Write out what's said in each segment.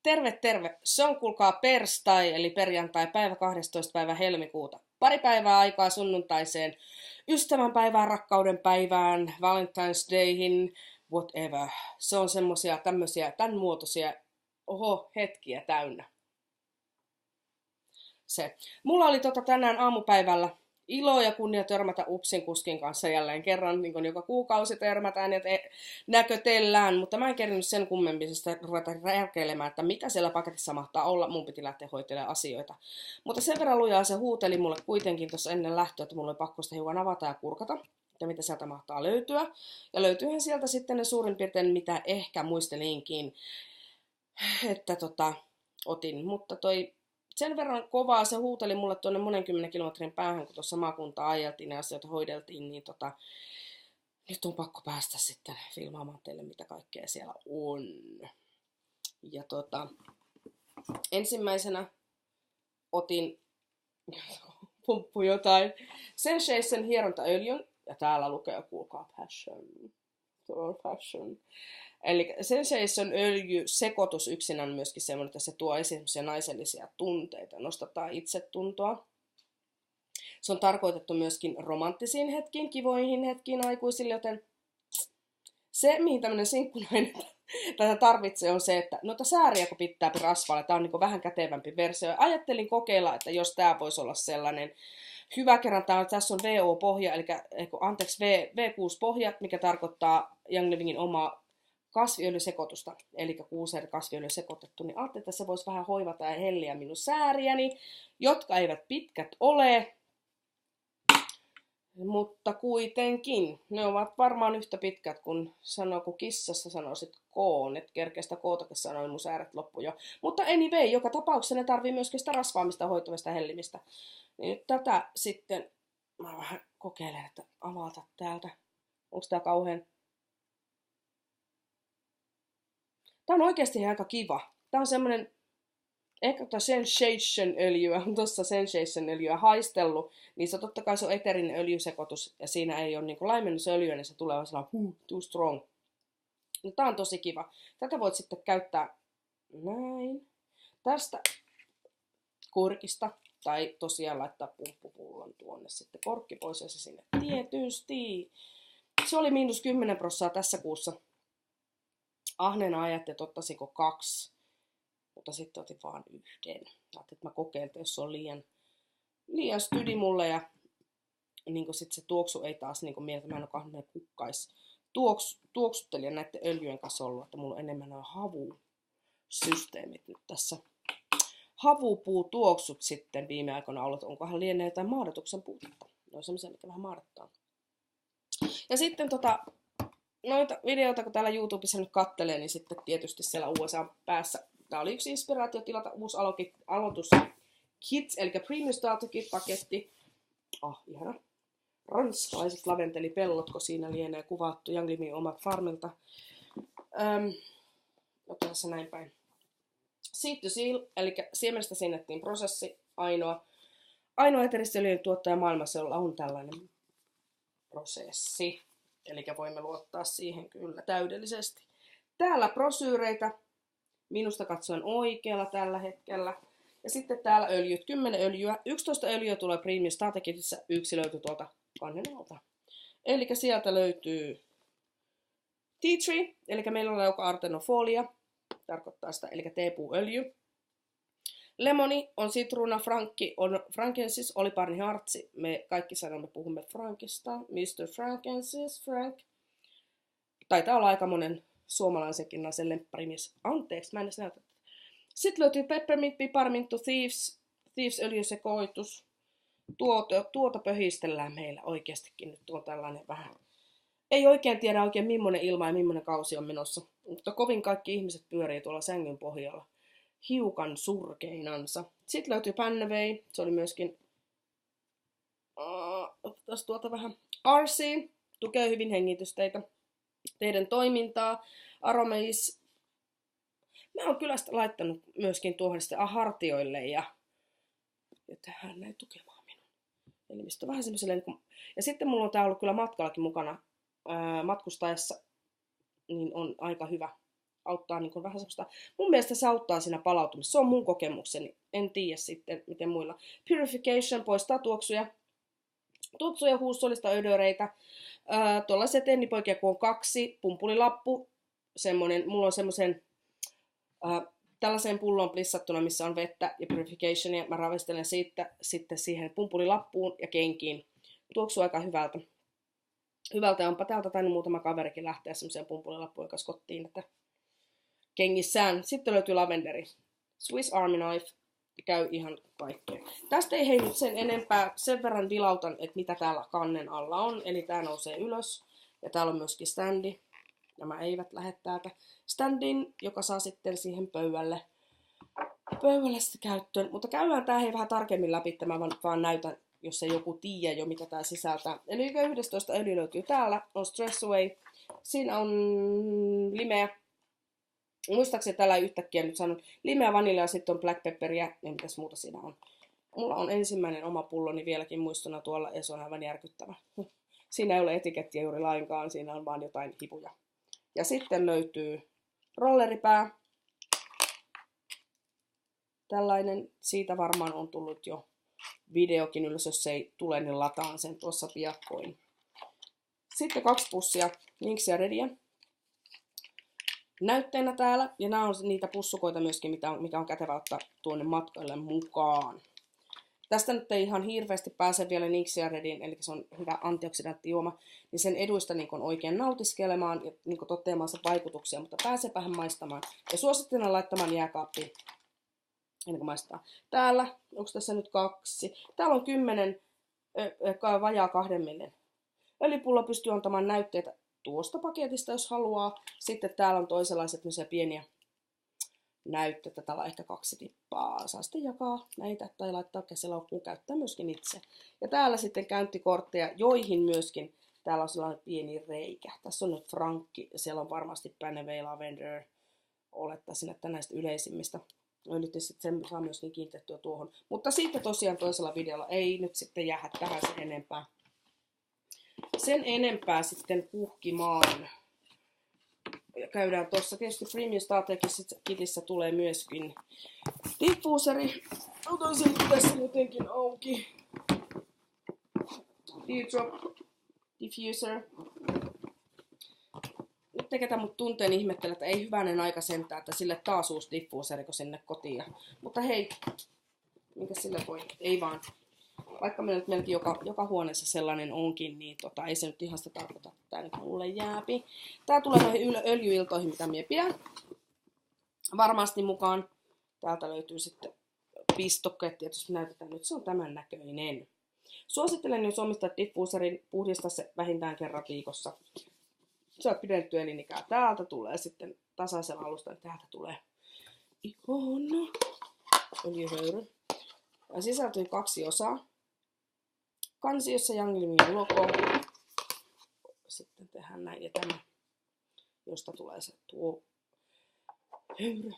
Terve, terve. Se on kuulkaa perstai, eli perjantai, päivä 12. päivä helmikuuta. Pari päivää aikaa sunnuntaiseen ystävänpäivään, rakkauden päivään, Valentine's Dayhin, whatever. Se on semmosia tämmösiä, tämän muotoisia, hetkiä täynnä. Se. Mulla oli tänään aamupäivällä ilo ja kunnia törmätä Upsin kuskin kanssa jälleen kerran, niin kuin joka kuukausi törmätään ja näkötellään, mutta mä en kerännyt sen kummempisesta ruveta räjäkeilemään, että mitä siellä paketissa mahtaa olla, mun piti lähteä hoitelemaan asioita. Mutta sen verran lujaa se huuteli mulle kuitenkin tuossa ennen lähtöä, että mulla oli pakko sitä hiukan avata ja kurkata, että mitä sieltä mahtaa löytyä. Ja löytyyhän sieltä sitten ne suurin piirtein, mitä ehkä muistelinkin, että otin, mutta sen verran kovaa se huuteli mulle tuonne monen 10 kilometrin päähän, kun tuossa maakuntaa ajeltiin ja asioita hoideltiin, niin nyt on pakko päästä sitten filmaamaan teille, mitä kaikkea siellä on. Ja ensimmäisenä otin pumppu jotain Sensation hierontaöljyn, ja täällä lukee, kuulkaa, passion. Eli Sensation öljysekoitus yksinään myöskin semmoinen, että se tuo esiin naisellisia tunteita, nostattaa itsetuntoa. Se on tarkoitettu myöskin romanttisiin hetkiin, kivoihin hetkiin aikuisille, joten se, mihin tämmöinen sinkkunainen tätä tarvitsee, on se, että noita sääriä kun pitää rasvalle, tämä on niin vähän kätevämpi versio. Ajattelin kokeilla, että jos tämä voisi olla sellainen hyvä kerran, tässä on VO-pohja, eli V6-pohja, mikä tarkoittaa Young Livingin omaa kasviöljysekoitusta, eli kuusen kasviöljy sekoitettu, niin ajattelin, että se voisi vähän hoivata ja helliä minun sääriäni, jotka eivät pitkät ole, mutta kuitenkin ne ovat varmaan yhtä pitkät kuin kun kissassa sanoisit koon, että kerkeästä kootakin sanoin mun sääret loppu jo. Mutta anyway, joka tapauksessa ne tarvii myöskin sitä rasvaamista, hoitamista, hellimistä. Niin nyt tätä sitten, mä vähän kokeilen, että avata täältä. Onko tää kauhean? Tää on oikeasti aika kiva. Tää on semmonen, ehkä Sensation-öljyä, on tossa Sensation-öljyä haistellut, niin se totta kai se on eterinen öljysekoitus, ja siinä ei ole niinku laimennusöljyä, niin se tulee vaan sellainen too strong. No tää on tosi kiva. Tätä voit sitten käyttää näin. Tästä kurkista, tai tosiaan laittaa pumppupullon tuonne sitten korkki pois, ja se sinne tietysti. Se oli -10% tässä kuussa. Ahneena ajattelin, että ottaisinko 2, mutta sitten otin vaan 1. Ajattelin, että mä kokeilin, jos se on liian stydi mulle ja niin sitten se tuoksu ei taas niin mieltä, mä en ole kahden kukkais tuoksuttelija näiden öljyjen kanssa ollut, että mulla on enemmän nämä havusysteemit nyt tässä. Havupuutuoksut sitten viime aikoina ollut, onkohan lienee jotain maadotuksen puutetta. Ne on semmoisia, mitkä vähän maadottaa. Ja sitten noita videoita, kun täällä YouTubessa nyt kattelee, niin sitten tietysti siellä USA päässä. Tää oli yksi inspiraatio tilata uusi aloitus kit, eli Premium Starter Kit-paketti. Ihana. Ranskalaiset laventelipellot, kun siinä lienee kuvattu Young Living omat farmilta. Otetaan tässä näin päin. Seed to Seal, eli siemenestä sinnettiin prosessi, ainoa eteristööljyn tuottaja maailmassa, jolla on tällainen prosessi. Eli voimme luottaa siihen kyllä täydellisesti. Täällä prosyyreitä, minusta katsoen oikealla tällä hetkellä. Ja sitten täällä öljyt, 10 öljyä. 11 öljyä tulee Premium Starter Kitissä, 1 löytyy tuolta kannen alta. Eli sieltä löytyy tea tree, eli meillä on leuka artenofolia, tarkoittaa sitä, eli teepuuöljy. Lemoni on sitruuna, frankki on frankincense, oliparni hartsi. Me kaikki sanomme, puhumme Frankista. Mr. Frankincense, Frank. Taitaa olla aika monen suomalaisenkin naisen lempparimies. Anteeksi, mä en edes näytä. Sitten löytyy peppermint, piparminttu, thieves öljysekoitus. Tuota pöhistellään meillä oikeastikin. Nyt on tällainen vähän. Ei oikein tiedä millainen ilma ja millainen kausi on menossa. Mutta kovin kaikki ihmiset pyörii tuolla sängyn pohjalla. Hiukan surkeinansa. Sitten löytyy Pannevei. Se oli myöskin otetaan tuolta vähän RC. Tukee hyvin hengitysteitä. Teidän toimintaa. Aromeis. Mä oon kyllä sitä laittanut myöskin tuohon sitten hartioille ja tähän näin tukemaan minun elimistö. Vähän semmoiselle. Ja sitten mulla on tää ollut kyllä matkallakin mukana matkustaessa. Niin on aika hyvä auttaa niin kuin vähän semmoista, mun mielestä se auttaa siinä palautumisessa. Se on mun kokemukseni. En tiedä sitten, miten muilla. Purification poistaa tuoksuja, huussollista ödöreitä. Tuollaisia tennipoikia, kun on 2, pumpulilappu, mulla on semmoisen tällaiseen pulloon plissattuna, missä on vettä ja purificationia. Mä ravistelen siitä sitten siihen pumpulilappuun ja kenkiin. Tuoksuu aika hyvältä. Ja onpa täältä tainnut muutama kaverikin lähteä semmoiseen pumpulilappuun kanssa kotiin tätä kengissään. Sitten löytyy lavenderi. Swiss Army Knife. Käy ihan kaikkea. Tästä ei nyt sen enempää. Sen verran vilautan, että mitä täällä kannen alla on. Eli tää nousee ylös. Ja täällä on myöskin standi. Nämä eivät lähde täältä. Standin, joka saa sitten siihen pöydälle sitten käyttöön. Mutta käydään tää vähän tarkemmin läpi. Mä vaan näytän, jos ei joku tiedä jo, mitä tää sisältää. Eli 11 öljy löytyy täällä. On Stress Away. Siinä on limeä. Muistaakseni täällä ei yhtäkkiä nyt sanonut limeä, vanilja ja sitten on black pepperia. Ja mitäs muuta siinä on. Mulla on ensimmäinen oma pulloni vieläkin muistona tuolla ja se on aivan järkyttävä. Siinä ei ole etikettiä juuri lainkaan, siinä on vaan jotain hipuja. Ja sitten löytyy rolleripää. Tällainen, siitä varmaan on tullut jo videokin ylös, jos ei tule, niin lataan sen tuossa piakkoin. Sitten 2 pussia Nixia Redia näytteenä täällä. Ja nämä on niitä pussukoita myöskin, mikä on kätevä ottaa tuonne matkoille mukaan. Tästä nyt ei ihan hirveästi pääse vielä Nixia Redin, eli se on hyvä antioksidantti-juoma, niin sen eduista niin oikein nautiskelemaan ja niin toteamaan sen vaikutuksia, mutta pääseepähän maistamaan. Ja suosittelen laittamaan jääkaappiin, ennen kuin maistaa. Täällä, onko tässä nyt 2? Täällä on 10, vajaa 2 millin. Öljypullo pystyy antamaan näytteitä tuosta paketista, jos haluaa. Sitten täällä on toisenlaiset pieniä näytteitä. Täällä on ehkä 2 tippaa. Saa sitten jakaa näitä tai laittaa käsilaukkuun, käyttää myöskin itse. Ja täällä sitten käynttikortteja, joihin myöskin täällä on sellainen pieni reikä. Tässä on nyt Frankki ja siellä on varmasti Panevei, Lavender. Olettaisin, että näistä yleisimmistä. Nyt sen saa myöskin kiinnitettyä tuohon. Mutta siitä tosiaan toisella videolla ei nyt sitten jäädä tähän sen enempää sitten puhkimaan. Ja käydään tuossa. Tietysti Premium Starter Kitissä tulee myöskin diffuseri. Otan sen tässä jotenkin auki. Dewdrop Diffuser. Nyt te ketä mut tunteen ihmettele, että ei hyvänen aika sentään, että sille taas uusi diffuseri sinne kotiin. Mutta hei, minkä sille voi? Ei vaan. Vaikka meillä nyt melkein joka huoneessa sellainen onkin, niin ei se nyt ihan sitä tarkoita, että tää nyt mulle jääpi. Tää tulee noihin öljyiltoihin, mitä mie pidän varmasti mukaan. Täältä löytyy sitten pistokkeet, tietysti näytetään nyt, se on tämän näköinen. Suosittelen, jos omistat diffuserin, puhdista se vähintään kerran viikossa. Saat pidettyä elinikää. Täältä tulee sitten tasaisella alusta, täältä tulee ihana öljyhöyry. Ja sisältyy 2 osaa. Kansiossa Young logo. Sitten tehdään näin ja tämä, josta tulee se tuo höyry.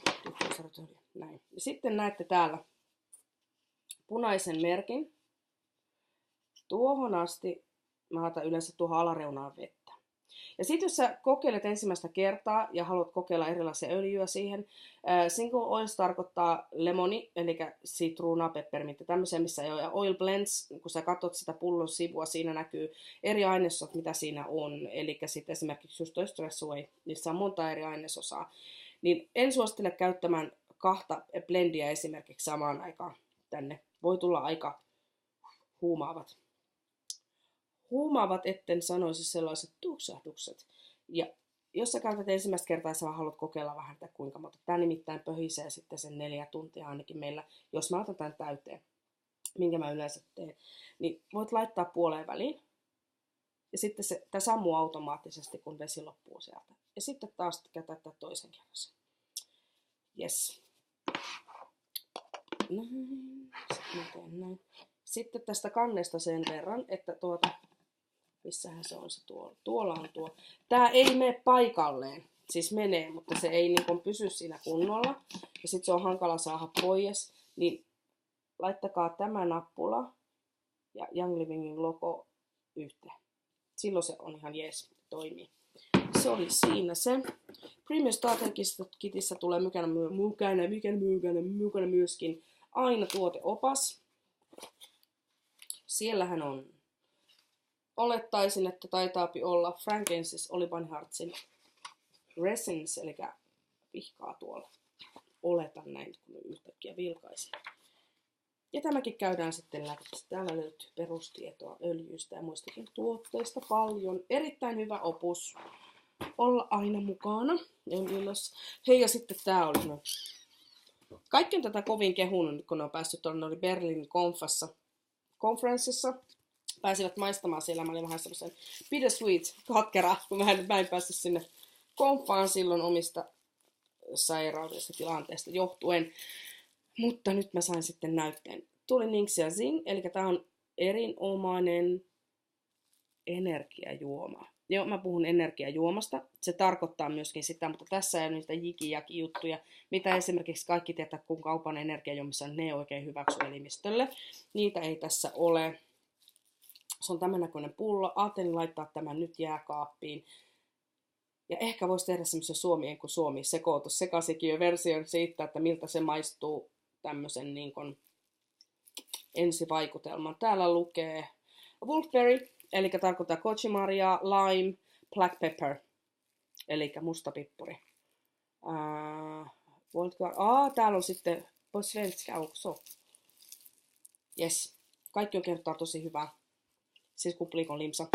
Näin. Ja sitten näette täällä punaisen merkin. Tuohon asti mä laitan yleensä tuohon alareunaan vettä. Ja sitten jos sä kokeilet ensimmäistä kertaa ja haluat kokeilla erilaisia öljyjä siihen, single oils tarkoittaa lemoni, eli sitruuna, peppermintti, tämmöisiä, missä ei ole. Ja oil blends, kun sä katsot sitä pullon sivua, siinä näkyy eri ainesosat, mitä siinä on. Eli sitten esimerkiksi just toi Stress Away, niissä on monta eri ainesosaa. Niin en suosittele käyttämään 2 blendiä esimerkiksi samaan aikaan tänne. Voi tulla aika huumaavat, etten sanoisi sellaiset tuksahdukset. Ja jos sä käytät ensimmäistä kertaa, sä haluat kokeilla vähän, että kuinka monta. Tää nimittäin pöhisee sitten sen 4 tuntia ainakin meillä, jos mä otan tämän täyteen, minkä mä yleensä teen. Niin voit laittaa puoleen väliin. Ja sitten tää sammuu automaattisesti, kun vesi loppuu sieltä. Ja sitten taas käytetään toisen kerran. Yes. Näin. Sitten tästä kannesta sen verran, että missähän se on se tuolla? Tuolla on tuo. Tää ei mene paikalleen. Siis menee, mutta se ei niin pysy siinä kunnolla. Ja sit se on hankala saada pois. Niin laittakaa tämä nappula ja Young Livingin logo yhteen. Silloin se on ihan jees, toimii. Se oli siinä se. Premium Starter Kitissä tulee mukana myöskin aina tuoteopas. Siellähän on, olettaisin, että taitaapi olla Frankensis Oliban Heartsin Resins, eli pihkaa tuolla. Oletan näin, kun yhtäkkiä vilkaisin. Ja tämäkin käydään sitten läpi. Täällä löytyy perustietoa öljyistä ja muistakin tuotteista paljon. Erittäin hyvä opus. Olla aina mukana. Hei, ja sitten tää oli no. Kaikki on tätä kovin kehunut, kun ne on päässyt tuonne, ne oli Berliinin konferenssissa. Pääsivät maistamaan siellä. Mä olin vähän semmoisen bittersweet katkera, kun mä en päässyt sinne konfaan silloin omista sairaudesta tilanteesta johtuen. Mutta nyt mä sain sitten näytteen. Tuli Ningxia Zing, eli tää on erinomainen energiajuoma. Joo, mä puhun energiajuomasta. Se tarkoittaa myöskin sitä, mutta tässä ei ole niitä jiki-jaki-juttuja, mitä esimerkiksi kaikki tietää, kun kaupan energiajuomissa ne ei oikein hyväksy elimistölle. Niitä ei tässä ole. Se on tämän näköinen pullo. Ajattelin laittaa tämän nyt jääkaappiin. Ja ehkä voisi tehdä semmoisen suomien kuin suomi sekoitus, sekasikiö-version siitä, että miltä se maistuu tämmöisen niin kuin ensivaikutelman. Täällä lukee Wolfberry, eli tarkoittaa kochimaria, lime, black pepper, eli mustapippuri. Täällä on sitten på svenska också. Yes, kaikki on kertaa tosi hyvää. Siis kuplikon limsa.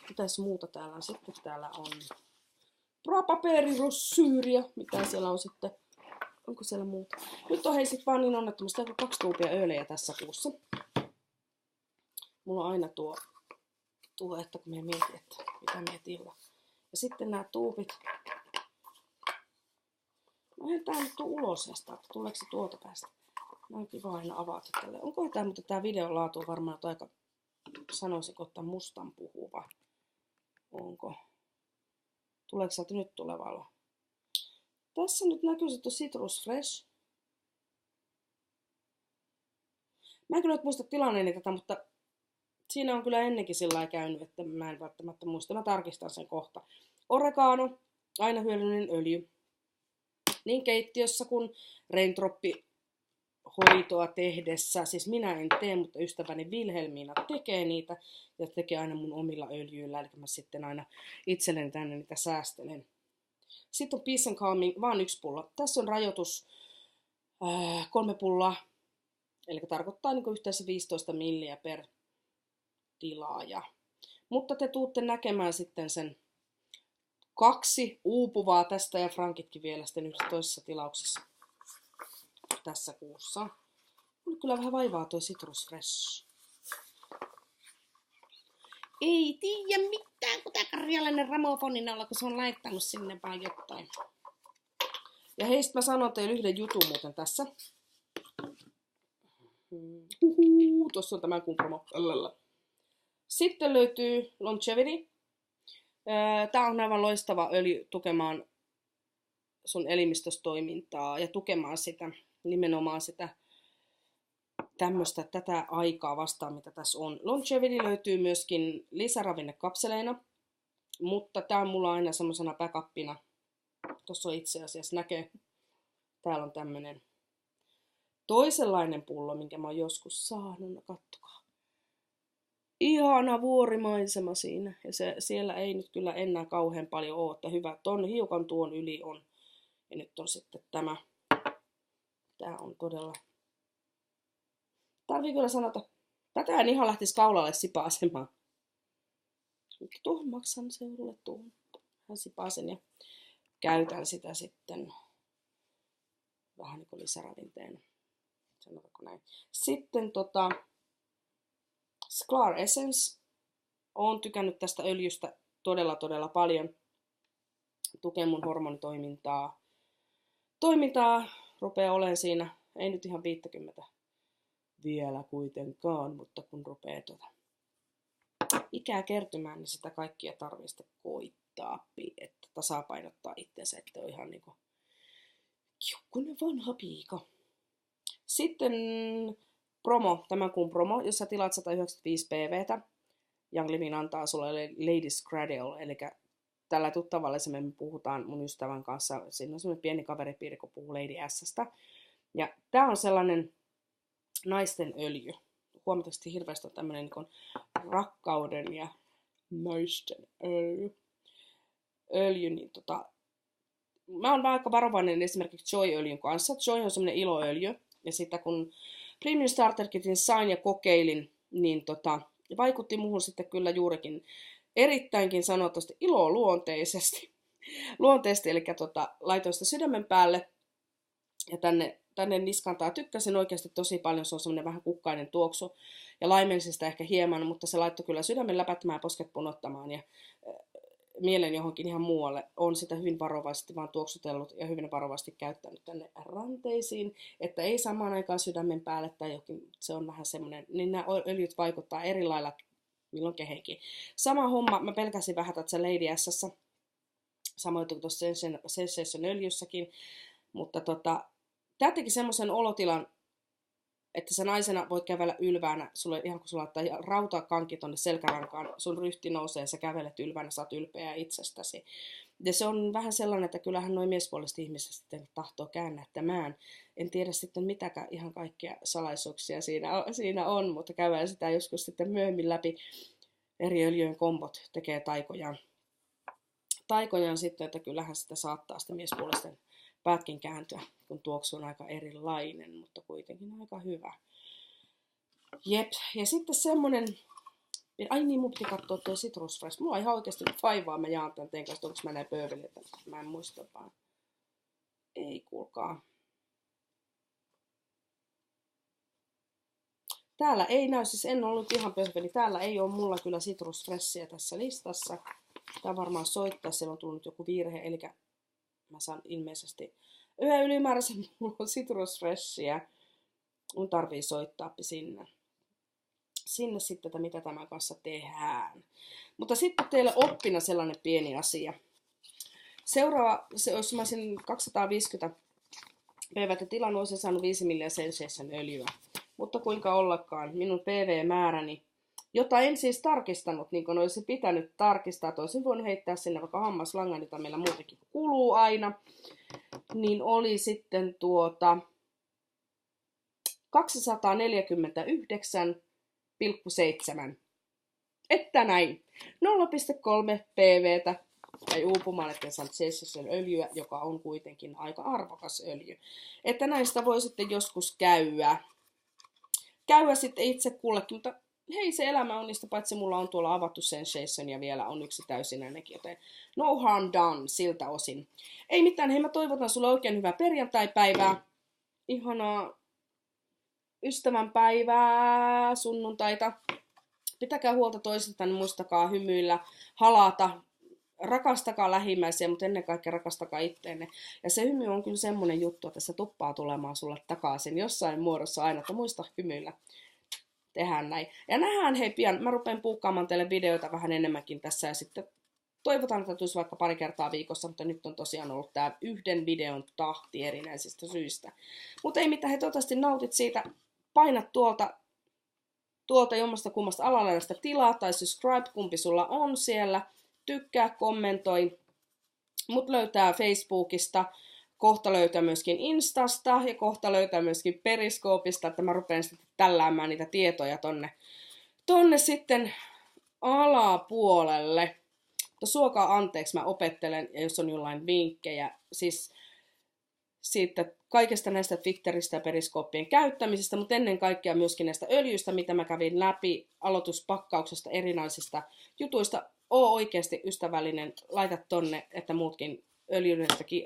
Mitäs muuta täällä on? Sitten täällä on rapapeerirosyyriä. Mitä siellä on sitten? Onko siellä muuta? Nyt on hei sit vaan niin onnettomasti, että 2 tuupia öljyä tässä kuussa. Mulla on aina tuo että kun mä mietin, että mitä mä tilaa. Ja sitten nämä tuupit. Mä en tää nyt tuu ulos näistä, että tuleeko se tuolta päästä. Mä oon kiva aina avata tälle. Onko tää, mutta tää videon laatu on varmaan aika, sanoisinko, että mustan puhuva. Onko? Tuleeko sieltä nyt tulevalla? Tässä nyt näkyy sitten Citrus Fresh. Mä en kyllä nyt muista tilanneeni tätä, mutta siinä on kyllä ennenkin sillä lailla käynyt, että mä en välttämättä muista. Mä tarkistan sen kohta. Oregano, aina hyödyllinen öljy. Niin keittiössä kuin raindroppi-hoitoa tehdessä. Siis minä en tee, mutta ystäväni Vilhelmiina tekee niitä. Ja tekee aina mun omilla öljyillä. Eli mä sitten aina itselleni tänne niitä säästelen. Sitten on Peace and Calming, vaan 1 pullo. Tässä on rajoitus 3 pulloa. Eli tarkoittaa niin yhteensä 15 milliä per tilaaja. Mutta te tuutte näkemään sitten sen 2 uupuvaa tästä ja Frankitkin vielä sitten yhdessä toisessa tilauksessa tässä kuussa. On kyllä vähän vaivaa toi Citrus Fresh. Ei tiedä mitään, kun tää karjalainen ramofonin alla, kun se on laittanut sinne vaan jotain. Ja hei, mä sanon teille yhden jutun muuten tässä. Tuossa on tämä kumpromo. Sitten löytyy Longevity. Tää on aivan loistava öljy tukemaan sun elimistöstoimintaa ja tukemaan sitä, nimenomaan sitä tätä aikaa vastaan, mitä tässä on. Longevity löytyy myöskin lisäravinnekapseleina, mutta tää on mulla aina semmosena backupina. Tuossa on itse asiassa näkee. Täällä on tämmönen toisenlainen pullo, minkä mä oon joskus saanut. Kattokaa. Ihana vuorimaisema siinä. Ja siellä ei nyt kyllä enää kauhean paljon ole, että hyvä. Hiukan tuon yli on. Ja nyt on sitten tämä. Tää on todella. Tarvii kyllä sanota. Tätä en ihan lähtisi kaulalle sipaasemaan. Mutta tuohon maksan seudulle tuohon. Hän sipaasen ja käytän sitä sitten vähän niin kuin lisäravinteena. Sanotaanko näin. Sitten Sklar Essence. Oon tykännyt tästä öljystä todella paljon. Tukee mun hormonitoimintaa. Rupeaa olemaan siinä. Ei nyt ihan 50 vielä kuitenkaan, mutta kun rupeaa ikää kertymään, niin sitä kaikkia tarvii sitten koittaa, että tasapainottaa itsensä, että on ihan niinku kiukkunen vanha piika. Sitten promo, tämän kuun promo, jos sä tilaat 195 pv:tä, Young Living antaa sulle Ladies Cradle, eli tällä tuttavallisemmin me puhutaan mun ystävän kanssa. Siinä on semmoinen pieni kaveripiiri, kun puhuu Lady S:stä. Ja tää on sellainen naisten öljy. Huomattavasti hirveästi on tämmöinen niin rakkauden ja naisten öljy. Niin mä oon aika varovainen esimerkiksi Joy-öljyn kanssa. Joy on semmoinen iloöljy. Ja sitten kun Premium Starter Kitin sain ja kokeilin, niin vaikutti muuhun sitten kyllä juurikin erittäinkin sanotusti iloluonteisesti. Eli laitoin sitä sydämen päälle ja tänne niskantaa. Tykkäsin oikeasti tosi paljon, se on semmoinen vähän kukkainen tuoksu ja laimensin sitä ehkä hieman, mutta se laittoi kyllä sydämen läpättämään ja posket punottamaan ja mielen johonkin ihan muualle. On sitä hyvin varovasti vaan tuoksutellut ja hyvin varovasti käyttänyt tänne ranteisiin, että ei samaan aikaan sydämen päälle tai jokin, se on vähän semmoinen, niin nämä öljyt vaikuttaa eri lailla milloin kehenkin. Sama homma, mä pelkäsin vähän tässä Lady S:ssä, samoin kuin tuossa Sensation öljyssäkin, mutta tää teki semmoisen olotilan, että sä naisena voit kävellä ylväänä, sulle ihan kun sulla laittaa rautakanki tonne selkärankaan, sun ryhti nousee ja sä kävelet ylväänä, sä oot ylpeä itsestäsi. Ja se on vähän sellainen, että kyllähän noin miespuoliset ihmiset sitten tahtoo käännättämään. En tiedä sitten mitäkään ihan kaikkia salaisuuksia siinä on, mutta käydään sitä joskus sitten myöhemmin läpi. Eri öljyjen kombot tekee taikojaan sitten, että kyllähän sitä saattaa sitten miespuolisten päätkin kääntyä, kun tuoksu on aika erilainen, mutta kuitenkin aika hyvä. Jep, ja sitten semmonen, ai niin, mun piti katsoa toi Citrus Fresh. Mulla on ihan oikeesti vaivaa, mä jaan tän teidän kanssa, onko mä näin pööveliä, mä en muista vaan. Ei kuulkaa. Täällä ei näy, siis en ollut ihan pööveli, täällä ei ole mulla kyllä Citrus Freshia tässä listassa. Tää varmaan soittaa, siellä on tullut joku virhe, eli mä saan ilmeisesti yhden ylimääräisen, mulla on Citrus Freshia. Mun tarvii soittaa sinne sitten, että mitä tämän kanssa tehdään. Mutta sitten teille oppina sellainen pieni asia. Seuraava, jos mä olisin 250 PV:tä tilannut, olisin saanut 5 milliä Sensation öljyä. Mutta kuinka ollakaan, minun PV-määräni, jota en siis tarkistanut, niin kuin olisi pitänyt tarkistaa, että olisin voinut heittää sinne vaikka hammaslangan, jota meillä muutenkin kuluu aina, niin oli sitten 249,7. Että näin. 0,3 PV:tä tai uupumaan, että saat Sensation öljyä, joka on kuitenkin aika arvokas öljy. Että näistä voi sitten joskus käydä sitten itse kullekin, mutta hei, se elämä on niistä, paitsi mulla on tuolla avattu Sensation ja vielä on yksi täysinäinenkin, joten no harm done siltä osin. Ei mitään, hei, mä toivotan sulle oikein hyvää perjantaipäivää, ihanaa ystävänpäivää, sunnuntaita. Pitäkää huolta toisistaan, muistakaa hymyillä, halata, rakastakaa lähimmäisiä, mutta ennen kaikkea rakastakaa itteenne. Ja se hymy on kyllä semmonen juttu, että se tuppaa tulemaan sulle takaisin jossain muodossa aina, että muista hymyillä. Tehdään näin. Ja nähdään hei pian. Mä rupean puukkaamaan teille videoita vähän enemmänkin tässä ja sitten toivotaan, että tulisi vaikka pari kertaa viikossa, mutta nyt on tosiaan ollut tää yhden videon tahti erinäisistä syistä. Mutta ei mitään, he toivottavasti nautit siitä. Paina tuolta jommasta kummasta alalaidasta tilaa tai subscribe, kumpi sulla on siellä. Tykkää, kommentoi. Mut löytää Facebookista. Kohta löytää myöskin Instasta ja kohta löytää myöskin Periskoopista, että mä rupean sitten tälläämään niitä tietoja tonne sitten alapuolelle. Mutta suokaa anteeksi, mä opettelen, ja jos on jollain vinkkejä, siis siitä kaikesta näistä Twitteristä ja Periskooppien käyttämisestä, mutta ennen kaikkea myöskin näistä öljyistä, mitä mä kävin läpi, aloituspakkauksesta, erinäisistä jutuista. Oo oikeasti ystävällinen, laita tonne, että muutkin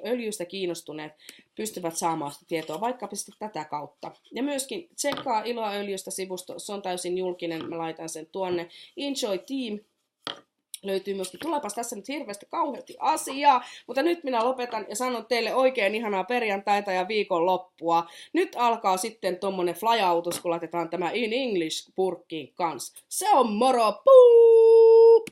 öljystä kiinnostuneet pystyvät saamaan sitä tietoa vaikka sitten tätä kautta. Ja myöskin tsekkaa Iloa öljystä sivusto, se on täysin julkinen, mä laitan sen tuonne. Enjoy Team löytyy myöskin, tulepas tässä nyt hirveästi kauheasti asiaa, mutta nyt minä lopetan ja sanon teille oikein ihanaa perjantaita ja viikonloppua. Nyt alkaa sitten tommonen flyautus, kun laitetaan tämä In English purkkiin kanssa. Se on moro! Puu!